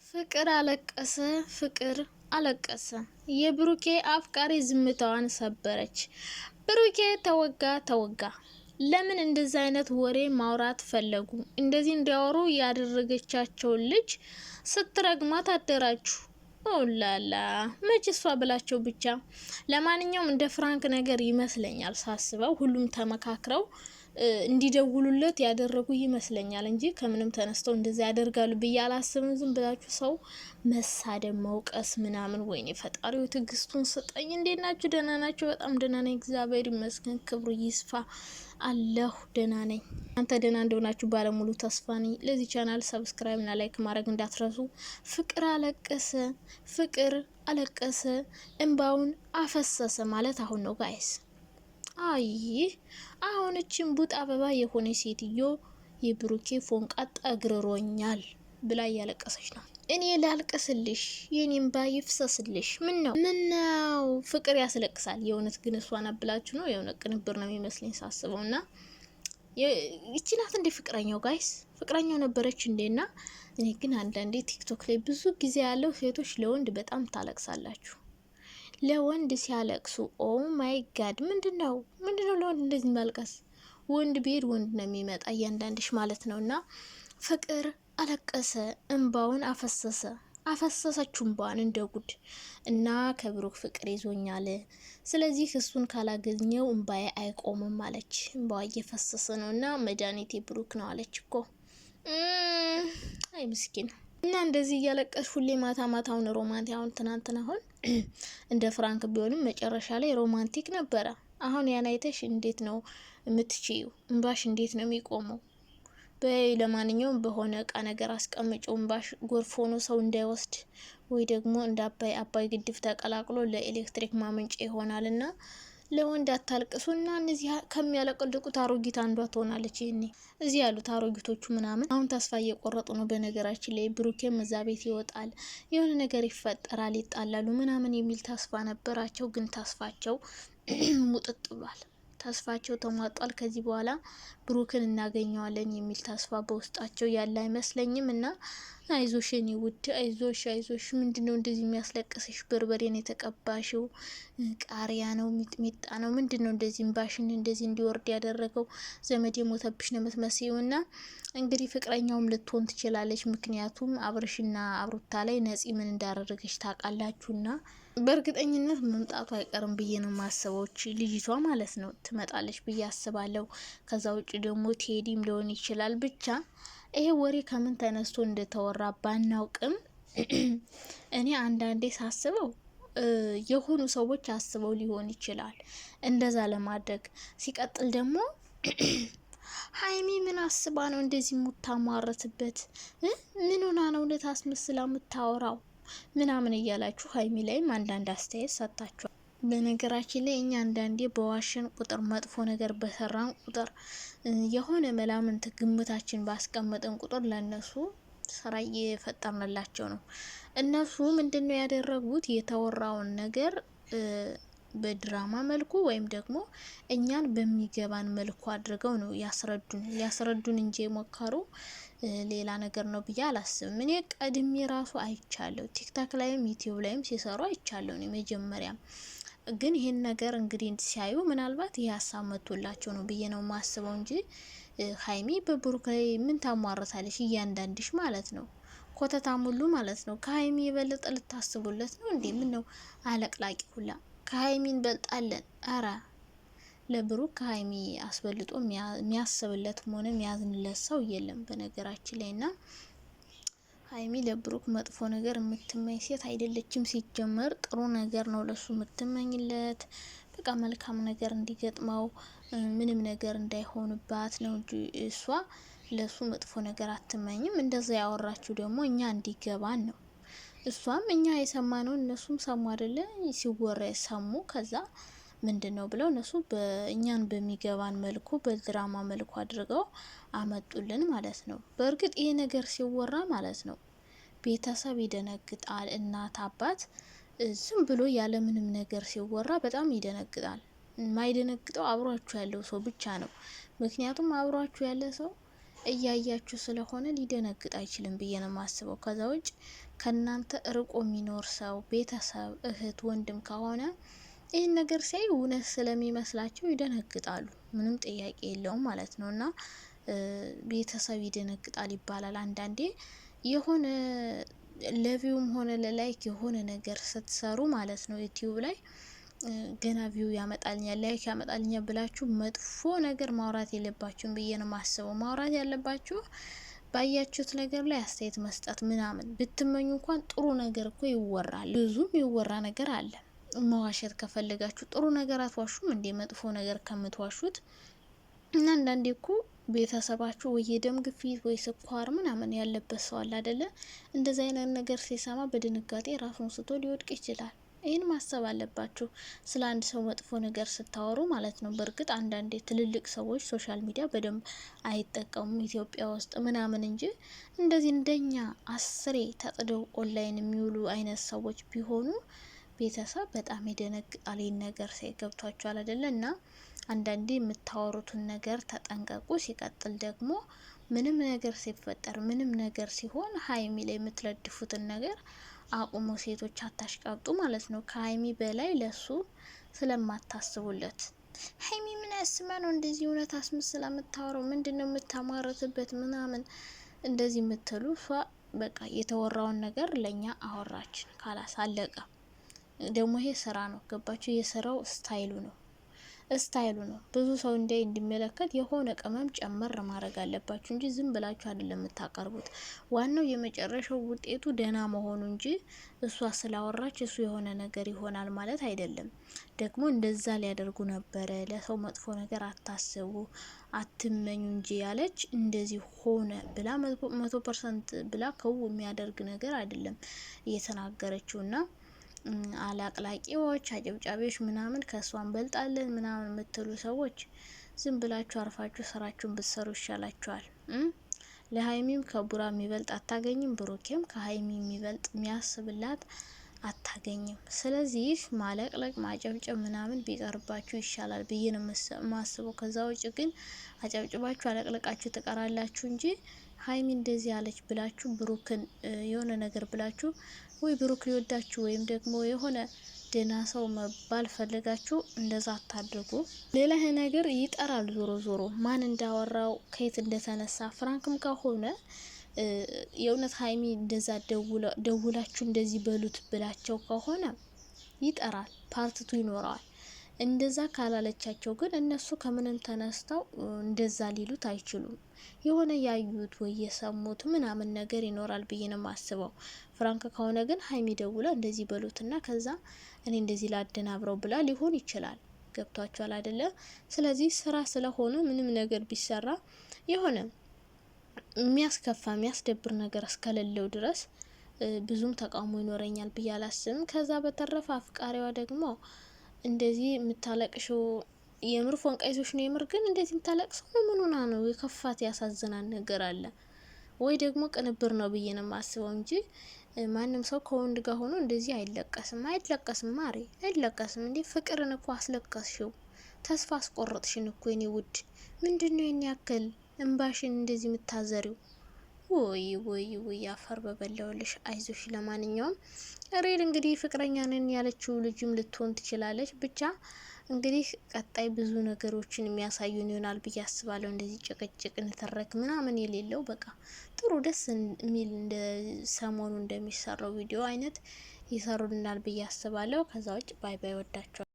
ፍቅር አለቀሰ ፍቅር አለቀሰ። የብሩኬ አፍቃሪ ዝምታዋን ሰበረች። ብሩኬ ተወጋ። ለምን እንደዚህ አይነት ወሬ ማውራት ፈለጉ? እንደዚህ እንዲያወሩ ያደረገቻቸው ልጅ ስትረግማት አደራችሁ። ኦላላ መች እሷ ብላቸው ብቻ። ለማንኛውም እንደ ፍራንክ ነገር ይመስለኛል ሳስበው፣ ሁሉም ተመካክረው እንዲደውሉለት ያደረጉ ይመስለኛል እንጂ ከምንም ተነስተው እንደዛ ያደርጋሉ ብዬ አላስብም። ዝም ብላችሁ ሰው መሳደብ መውቀስ ምናምን። ወይኔ ፈጣሪው ትዕግስቱን ስጠኝ። እንዴት ናችሁ? ደህና ናችሁ? በጣም ደህና ነኝ፣ እግዚአብሔር ይመስገን፣ ክብሩ ይስፋ አለሁ፣ ደህና ነኝ። አንተ ደህና እንደሆናችሁ ባለሙሉ ተስፋ ነኝ። ለዚህ ቻናል ሰብስክራይብ እና ላይክ ማድረግ እንዳትረሱ። ፍቅር አለቀሰ እንባውን አፈሰሰ ማለት አሁን ነው ጋይስ። አይ አሁን እቺን ቡጥ አበባ የሆነ ሴትዮ የብሩኬ ፎንቃ ጠግርሮኛል ብላ እያለቀሰች ነው። እኔ ላልቀስልሽ፣ የኔም ባ ይፍሰስልሽ። ምን ነው ፍቅር ያስለቅሳል። የእውነት ግን እሷን አብላችሁ ነው? የእውነት ቅንብር ነው የሚመስለኝ ሳስበው። እና ይቺ ናት እንዴ ፍቅረኛው? ጋይስ ፍቅረኛው ነበረች እንዴና? እኔ ግን አንዳንዴ ቲክቶክ ላይ ብዙ ጊዜ ያለው ሴቶች ለወንድ በጣም ታለቅሳላችሁ። ለወንድ ሲያለቅሱ ኦ ማይ ጋድ! ምንድነው ለወንድ እንደዚህ ማልቀስ? ወንድ ቢሄድ ወንድ ነው የሚመጣ እያንዳንድሽ ማለት ነው። እና ፍቅር አለቀሰ እንባውን አፈሰሰችው እንባውን እንደ ጉድ። እና ከብሩክ ፍቅር ይዞኛል፣ ስለዚህ እሱን ካላገኘው እንባዬ አይቆምም አለች። እንባዋ እየፈሰሰ ነው እና መድኃኒቴ ብሩክ ነው አለች እኮ። አይ ምስኪን። እና እንደዚህ እያለቀሽ ሁሌ ማታ ማታውን ሮማንቲክ። አሁን ትናንትና አሁን እንደ ፍራንክ ቢሆንም መጨረሻ ላይ ሮማንቲክ ነበረ። አሁን ያን አይተሽ እንዴት ነው የምትችዩ? እንባሽ እንዴት ነው የሚቆመው? ለማንኛውም በሆነ እቃ ነገር አስቀምጪው፣ እንባሽ ጎርፍ ሆኖ ሰው እንዳይወስድ ወይ ደግሞ እንደ አባይ ግድብ ተቀላቅሎ ለኤሌክትሪክ ማመንጫ ይሆናልና ለወንድ አታልቅሱና። እነዚህ ከሚያለቅልቁት አሮጊት አንዷ ትሆናለች። ይሄኔ እዚህ ያሉት አሮጊቶቹ ምናምን አሁን ተስፋ እየቆረጡ ነው። በነገራችን ላይ ብሩኬም እዛ ቤት ይወጣል፣ የሆነ ነገር ይፈጠራል፣ ይጣላሉ ምናምን የሚል ተስፋ ነበራቸው። ግን ተስፋቸው ሙጥጥ ብሏል። ተስፋቸው ተሟጧል። ከዚህ በኋላ ብሩክን እናገኘዋለን የሚል ተስፋ በውስጣቸው ያለ አይመስለኝም። እና አይዞሽ የኔ ውድ አይዞሽ። ምንድነው እንደዚህ የሚያስለቅስሽ? በርበሬን የተቀባሽው ቃሪያ ነው ሚጥሚጣ ነው? ምንድነው እንደዚህ እንባሽን እንደዚህ እንዲወርድ ያደረገው? ዘመድ የሞተብሽ ነው የምትመስይው። እና እንግዲህ ፍቅረኛውም ልትሆን ትችላለች። ምክንያቱም አብርሽና አብሩታ ላይ ነፂ ምን እንዳደረገች ታውቃላችሁና በእርግጠኝነት መምጣቱ አይቀርም ብዬ ነው ማሰቦች። ልጅቷ ማለት ነው ትመጣለች ብዬ አስባለሁ። ከዛ ውጭ ደግሞ ቴዲም ሊሆን ይችላል። ብቻ ይሄ ወሬ ከምን ተነስቶ እንደተወራ ባናውቅም እኔ አንዳንዴ ሳስበው የሆኑ ሰዎች አስበው ሊሆን ይችላል እንደዛ ለማድረግ። ሲቀጥል ደግሞ ሀይሚ ምን አስባ ነው እንደዚህ ሙታማረትበት? ምን ሆና ነው ለታስመስላ የምታወራው ምናምን እያላችሁ ሀይሚ ላይም አንዳንድ አስተያየት ሰጥታችኋል። በነገራችን ላይ እኛ አንዳንዴ በዋሽን ቁጥር መጥፎ ነገር በሰራን ቁጥር የሆነ መላምንት ግምታችን ባስቀመጠን ቁጥር ለነሱ ስራ እየፈጠርንላቸው ነው። እነሱ ምንድነው ያደረጉት? የተወራውን ነገር በድራማ መልኩ ወይም ደግሞ እኛን በሚገባን መልኩ አድርገው ነው ሊያስረዱን እንጂ የሞከሩ ሌላ ነገር ነው ብዬ አላስብም። እኔ ቀድሜ ራሱ አይቻለሁ፣ ቲክታክ ላይም ዩቲዩብ ላይም ሲሰሩ አይቻለሁ። እኔ መጀመሪያ ግን ይሄን ነገር እንግዲህ ሲያዩ ምናልባት ይህ ሀሳብ መጥቶላቸው ነው ብዬ ነው ማስበው እንጂ ሀይሚ በብሩክ ላይ ምን ታሟረታለች? እያንዳንድሽ ማለት ነው ኮተታም ሁሉ ማለት ነው። ከሀይሚ የበለጠ ልታስቡለት ነው እንዴ? ምን ነው አለቅላቂ ሁላ ከሀይሚ እንበልጣለን። አራ ለብሩክ ከሀይሚ አስበልጦ የሚያስብለትም ሆነ የሚያዝንለት ሰው የለም በነገራችን ላይ። እና ሀይሚ ለብሩክ መጥፎ ነገር የምትመኝ ሴት አይደለችም። ሲጀመር ጥሩ ነገር ነው ለሱ የምትመኝለት። በቃ መልካም ነገር እንዲገጥመው ምንም ነገር እንዳይሆንባት ነው እንጂ እሷ ለሱ መጥፎ ነገር አትመኝም። እንደዛ ያወራችሁ ደግሞ እኛ እንዲገባን ነው። እሷም እኛ የሰማነው እነሱም ሰሙ አይደለ? ሲወራ ሰሙ። ከዛ ምንድነው ብለው እነሱ በእኛን በሚገባን መልኩ በድራማ መልኩ አድርገው አመጡልን ማለት ነው። በእርግጥ ይሄ ነገር ሲወራ ማለት ነው ቤተሰብ ይደነግጣል። እናት አባት ዝም ብሎ ያለ ምንም ነገር ሲወራ በጣም ይደነግጣል። ማይደነግጠው አብሯችሁ ያለው ሰው ብቻ ነው። ምክንያቱም አብሯችሁ ያለ ሰው እያያችሁ ስለሆነ ሊደነግጥ አይችልም ብዬ ነው የማስበው። ከዛ ውጭ ከእናንተ ርቆ የሚኖር ሰው ቤተሰብ፣ እህት፣ ወንድም ከሆነ ይህን ነገር ሲያይ እውነት ስለሚመስላቸው ይደነግጣሉ። ምንም ጥያቄ የለውም ማለት ነው። እና ቤተሰብ ይደነግጣል ይባላል አንዳንዴ የሆነ ለቪውም ሆነ ለላይክ የሆነ ነገር ስትሰሩ ማለት ነው ዩቲዩብ ላይ ገና ቪው ያመጣልኛል ላይክ ያመጣልኛል ብላችሁ መጥፎ ነገር ማውራት የለባችሁም ብዬ ነው ማስበው። ማውራት ያለባችሁ ባያችሁት ነገር ላይ አስተያየት መስጠት ምናምን ብትመኙ እንኳን ጥሩ ነገር እኮ ይወራል። ብዙም ይወራ ነገር አለ። መዋሸት ከፈለጋችሁ ጥሩ ነገር አትዋሹም እንዴ? መጥፎ ነገር ከምትዋሹት እና አንዳንዴ እኮ ቤተሰባችሁ ወይ የደም ግፊት ወይ ስኳር ምናምን ያለበት ሰው አለ አይደለ? እንደዚህ አይነት ነገር ሲሰማ በድንጋጤ ራሱን ስቶ ሊወድቅ ይችላል። ይህን ማሰብ አለባችሁ ስለ አንድ ሰው መጥፎ ነገር ስታወሩ ማለት ነው። በእርግጥ አንዳንዴ ትልልቅ ሰዎች ሶሻል ሚዲያ በደንብ አይጠቀሙም ኢትዮጵያ ውስጥ ምናምን እንጂ እንደዚህ እንደኛ 10 ተጥደው ኦንላይን የሚውሉ አይነት ሰዎች ቢሆኑ ቤተሰብ በጣም ይደነግጣል። ይህን ነገር ሳይገብቷቸዋል አይደለ? እና አንዳንዴ የምታወሩትን ነገር ተጠንቀቁ። ሲቀጥል ደግሞ ምንም ነገር ሲፈጠር ምንም ነገር ሲሆን ሀይሚ ላይ የምትለድፉትን ነገር አቁሙ። ሴቶች አታሽቃብጡ ማለት ነው። ከሀይሚ በላይ ለሱ ስለማታስቡለት ሀይሚ ምን ያስማ ነው እንደዚህ እውነት አስመስላ የምታወራው? ምንድነው የምታማረትበት ምናምን እንደዚህ የምትሉ እሷ በቃ የተወራውን ነገር ለኛ አወራችን ካላስ አለቀ። ደግሞ ይሄ ስራ ነው ገባችሁ? የስራው ስታይሉ ነው። ብዙ ሰው እንዲመለከት የሆነ ቅመም ጨመር ማድረግ አለባችሁ እንጂ ዝም ብላችሁ አይደለም የምታቀርቡት። ዋናው የመጨረሻው ውጤቱ ደህና መሆኑ እንጂ እሷ ስላወራች እሱ የሆነ ነገር ይሆናል ማለት አይደለም። ደግሞ እንደዛ ሊያደርጉ ነበረ። ለሰው መጥፎ ነገር አታስቡ አትመኙ እንጂ ያለች እንደዚህ ሆነ ብላ 100% ብላ ከው የሚያደርግ ነገር አይደለም እየተናገረችው እና አላቅላቂዎች አጨብጫቢዎች ምናምን ከሷን በልጣለን ምናምን የምትሉ ሰዎች ዝም ብላችሁ አርፋችሁ ስራችሁን ብትሰሩ ይሻላችኋል። ለሀይሚም ከቡራ የሚበልጥ አታገኝም፣ ብሩኬም ከሀይሚ የሚበልጥ የሚያስብላት አታገኝም። ስለዚህ ማለቅለቅ ማጨብጨብ ምናምን ቢቀርባችሁ ይሻላል ብዬ ነው ማስበው። ከዛ ውጭ ግን አጨብጭባችሁ አለቅለቃችሁ ትቀራላችሁ እንጂ ሀይሚ እንደዚህ ያለች ብላችሁ ብሩክን የሆነ ነገር ብላችሁ ወይ ብሩክ ሊወዳችሁ ወይም ደግሞ የሆነ ደህና ሰው መባል ፈልጋችሁ እንደዛ አታድርጉ። ሌላ ነገር ይጠራል። ዞሮ ዞሮ ማን እንዳወራው ከየት እንደተነሳ ፍራንክም ከሆነ የእውነት ሀይሚ እንደዛ ደውላችሁ እንደዚህ በሉት ብላቸው ከሆነ ይጠራል፣ ፓርትቱ ይኖረዋል። እንደዛ ካላለቻቸው ግን እነሱ ከምንም ተነስተው እንደዛ ሊሉት አይችሉም። የሆነ ያዩት ወይ የሰሙት ምናምን ነገር ይኖራል ብዬ ነው የማስበው። ፍራንክ ከሆነ ግን ሀይሚ ደውላ እንደዚህ በሉትና ከዛ እኔ እንደዚህ ላደናብረው ብላ ሊሆን ይችላል። ገብቷቸዋል አይደለ? ስለዚህ ስራ ስለሆነ ምንም ነገር ቢሰራ የሆነ የሚያስከፋ የሚያስደብር ነገር እስከሌለው ድረስ ብዙም ተቃውሞ ይኖረኛል ብዬ አላስብም። ከዛ በተረፈ አፍቃሪዋ ደግሞ እንደዚህ የምታለቅሽው የምር ፎንቃይዞች ነው። የምር ግን እንደዚህ የምታለቅሰው ምን ሆና ነው? የከፋት ያሳዝናል ነገር አለ ወይ ደግሞ ቅንብር ነው ብዬ ነው የማስበው እንጂ ማንም ሰው ከወንድ ጋር ሆኖ እንደዚህ አይለቀስም ማሬ አይለቀስም። እንዴ ፍቅርን እኮ አስለቀስሽው፣ ተስፋ አስቆረጥሽን እኮ የኔ ውድ። ምንድነው የኔ ያክል እንባሽን እንደዚህ የምታዘሪው? ወይ አፈር በበላውልሽ። አይዞሽ። ለማንኛውም ሬል እንግዲህ ፍቅረኛ ነን ያለችው ልጅም ልትሆን ትችላለች። ብቻ እንግዲህ ቀጣይ ብዙ ነገሮችን የሚያሳዩን ይሆናል ብዬ አስባለሁ። እንደዚህ ጭቅጭቅ ንትረክ ምናምን የሌለው በቃ ጥሩ ደስ የሚል እንደ ሰሞኑ እንደሚሰራው ቪዲዮ አይነት ይሰሩልናል ብዬ አስባለሁ። ከዛ ውጭ ባይ ባይ፣ ወዳቸው